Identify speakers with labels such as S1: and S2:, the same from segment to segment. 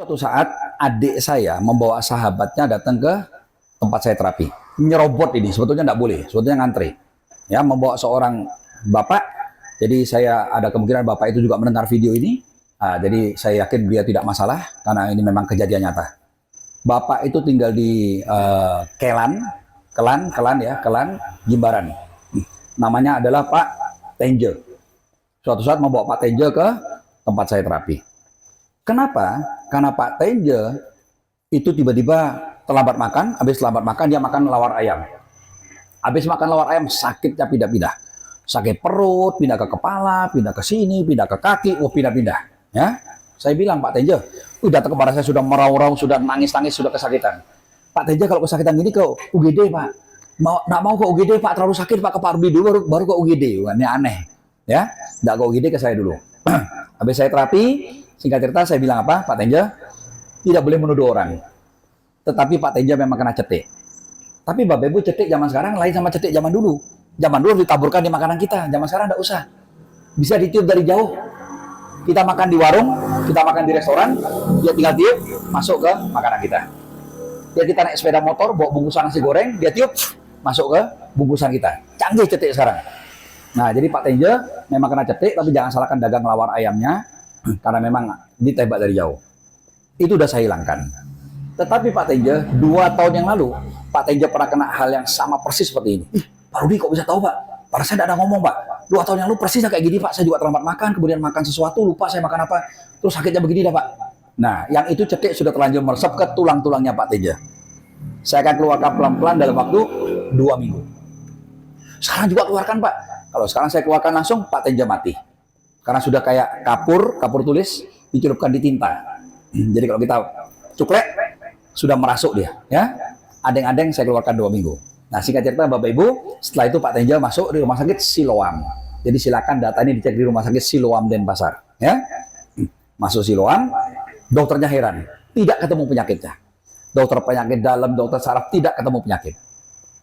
S1: Suatu saat adik saya membawa sahabatnya datang ke tempat saya terapi. Nyerobot ini sebetulnya tidak boleh, sebetulnya ngantri. Ya, membawa seorang bapak. Jadi saya ada kemungkinan bapak itu juga mendengar video ini. Jadi saya yakin dia tidak masalah karena ini memang kejadian nyata. Bapak itu tinggal di Kelan, Jimbaran. Namanya adalah Pak Tenje. Suatu saat membawa Pak Tenje ke tempat saya terapi. Kenapa? Karena Pak Tenje itu tiba-tiba terlambat makan, habis terlambat makan dia makan lawar ayam. Habis makan lawar ayam sakitnya pindah-pindah. Sakit perut, pindah ke kepala, pindah ke sini, pindah ke kaki, pindah-pindah. Ya, saya bilang Pak Tenje, datang kepada saya sudah meraung-raung, sudah nangis-nangis, sudah kesakitan. Pak Tenje kalau kesakitan gini ke UGD Pak. Nggak mau ke UGD Pak, terlalu sakit Pak, ke Pak Rudi dulu baru ke UGD. Ini aneh. Ya, nggak ke UGD ke saya dulu. Habis saya terapi, singkat cerita saya bilang apa, Pak Tenje tidak boleh menuduh orang. Tetapi Pak Tenje memang kena cetek. Tapi Bapak Ibu cetek zaman sekarang lain sama cetek zaman dulu. Zaman dulu ditaburkan di makanan kita, zaman sekarang tidak usah. Bisa ditiup dari jauh. Kita makan di warung, kita makan di restoran, dia tinggal tiup, masuk ke makanan kita. Dia kita naik sepeda motor, bawa bungkusan nasi goreng, dia tiup, masuk ke bungkusan kita. Canggih cetek sekarang. Nah, jadi Pak Tenje memang kena cetek, tapi jangan salahkan dagang lawar ayamnya, karena memang ditembak dari jauh. Itu udah saya hilangkan. Tetapi Pak Tenje, 2 tahun yang lalu, Pak Tenje pernah kena hal yang sama persis seperti ini. Pak Rudi kok bisa tahu Pak? Padahal saya tidak ada ngomong Pak. 2 tahun yang lalu persisnya kayak gini Pak. Saya juga terlambat makan, kemudian makan sesuatu, lupa saya makan apa. Terus sakitnya begini dah Pak. Nah, yang itu cetek sudah terlanjur meresap ke tulang-tulangnya Pak Tenje. Saya akan keluarkan pelan-pelan dalam waktu 2 minggu. Sekarang juga keluarkan Pak. Kalau sekarang saya keluarkan langsung, Pak Tenje mati. Karena sudah kayak kapur tulis, dicelupkan di tinta. Jadi kalau kita cuklek, sudah merasuk dia. Ya, adeng-adeng saya keluarkan 2 minggu. Nah, singkat cerita Bapak Ibu, setelah itu Pak Tenje masuk di rumah sakit Siloam. Jadi silakan data ini dicek di rumah sakit Siloam Denpasar. Ya, masuk Siloam, dokternya heran, tidak ketemu penyakitnya. Dokter penyakit dalam, dokter saraf tidak ketemu penyakit.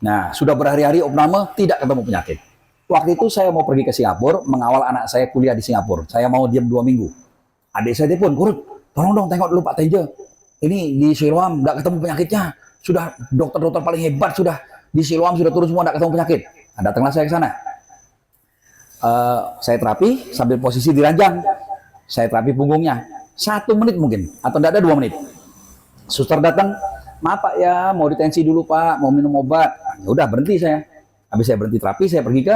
S1: Nah, sudah berhari-hari opname tidak ketemu penyakit. Waktu itu saya mau pergi ke Singapura, mengawal anak saya kuliah di Singapura. Saya mau diam 2 minggu. Adik saya telepon, Kurut, tolong dong tengok dulu Pak Tenje. Ini di Siloam tidak ketemu penyakitnya. Sudah dokter-dokter paling hebat sudah di Siloam sudah turun semua tidak ketemu penyakit. Nah, datanglah saya ke sana. Saya terapi sambil posisi diranjang. Saya terapi punggungnya 1 menit mungkin atau tidak ada 2 menit. Suster datang, maaf Pak ya, mau ditensi dulu Pak, mau minum obat. Ya udah berhenti saya. Habis saya berhenti terapi, saya pergi ke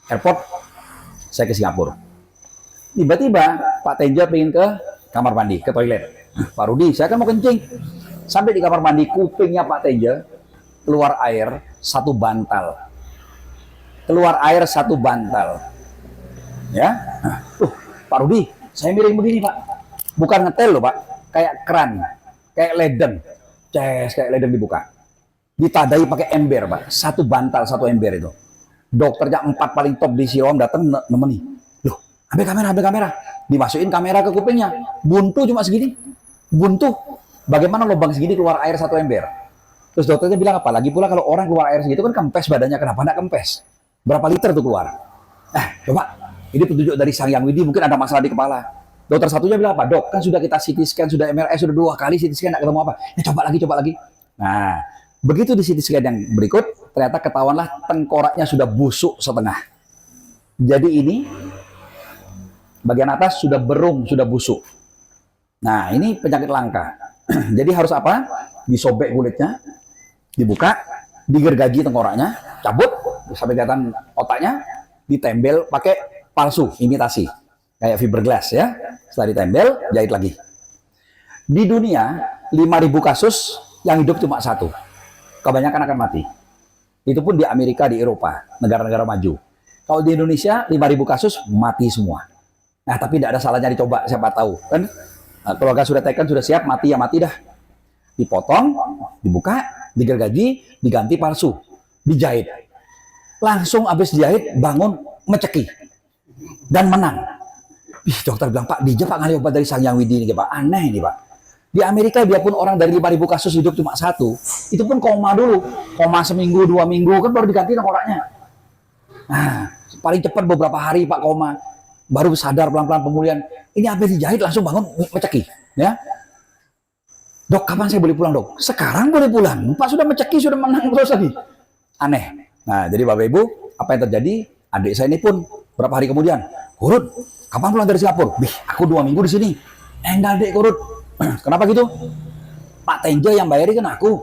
S1: airport, saya ke Singapura. Tiba-tiba Pak Tenje pengen ke kamar mandi, ke toilet. Pak Rudi, saya kan mau kencing. Sampai di kamar mandi, kupingnya Pak Tenje keluar air 1 bantal. Keluar air 1 bantal. Ya, Pak Rudi, saya miring begini Pak. Bukan ngetel loh Pak, kayak keran, kayak leden. Kayak leden dibuka. Ditadai pakai ember Pak, 1 bantal 1 ember itu. Dokternya 4 paling top di Siloam datang nemeni. Loh, ambil kamera. Dimasukin kamera ke kupingnya. Buntu cuma segini. Buntu. Bagaimana lubang segini keluar air 1 ember? Terus dokternya bilang apa? Lagi pula kalau orang keluar air segitu kan kempes badannya, kenapa enggak kempes? Berapa liter tuh keluar? Coba. Ini petunjuk dari Sang Yang Widi, mungkin ada masalah di kepala. Dokter satunya bilang apa? Dok, kan sudah kita CT scan, sudah MRI, sudah 2 kali CT scan, enggak ketemu apa. Coba lagi. Nah, begitu di CT scan yang berikut, ternyata ketahuanlah tengkoraknya sudah busuk setengah. Jadi ini bagian atas sudah berung, sudah busuk. Nah, ini penyakit langka. Jadi harus apa? Disobek kulitnya, dibuka, digergaji tengkoraknya, cabut sampai kelihatan otaknya, ditembel pakai palsu, imitasi, kayak fiberglass ya. Setelah ditembel, jahit lagi. Di dunia 5.000 kasus yang hidup cuma 1. Kebanyakan akan mati. Itu pun di Amerika, di Eropa, negara-negara maju. Kalau di Indonesia 5.000 kasus mati semua. Nah, tapi tidak ada salahnya dicoba, siapa tahu kan? Nah, keluarga sudah tekan, sudah siap, mati ya mati dah. Dipotong, dibuka, digergaji, diganti palsu, dijahit. Langsung habis jahit, bangun, meceki. Dan menang. Dokter bilang, Pak, di Jepang ngali obat dari Sang Yang Widi ini, Pak. Aneh ini, Pak. Di Amerika, biarpun orang dari 5.000 kasus hidup cuma 1, itu pun koma dulu. Koma seminggu, 2 minggu, kan baru diganti tengkoraknya. Nah, paling cepat beberapa hari, Pak, koma. Baru sadar pelan-pelan pemulihan. Ini habis dijahit, langsung bangun, meceki. Ya. Dok, kapan saya boleh pulang, dok? Sekarang boleh pulang. Pak sudah menceki, sudah menang terus lagi. Aneh. Nah, jadi Bapak Ibu, apa yang terjadi? Adik saya ini pun berapa hari kemudian, Kurut, kapan pulang dari Singapura? Bih, aku 2 minggu di sini. Enggak, dek, Kurut. Kenapa gitu? Pak Tenja yang bayarin kan aku.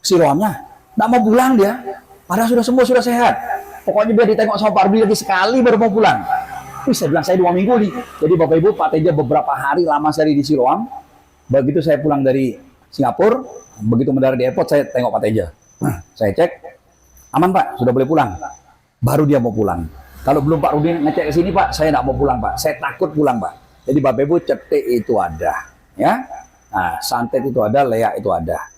S1: Siloamnya. Nggak mau pulang dia. Padahal sudah sembuh, sudah sehat. Pokoknya biar ditengok sama Pak Arbi lagi sekali baru mau pulang. Wih, saya bilang, saya 2 minggu nih. Jadi Bapak Ibu, Pak Tenja beberapa hari lama sekali di Siloam. Begitu saya pulang dari Singapura, begitu mendarat di airport, saya tengok Pak Tenja. Saya cek, aman Pak, sudah boleh pulang. Baru dia mau pulang. Kalau belum Pak Rudi ngecek ke sini Pak, saya nggak mau pulang Pak. Saya takut pulang Pak. Jadi Bapak Ibu, cetek itu ada. Ya, nah, santet itu ada, leak itu ada.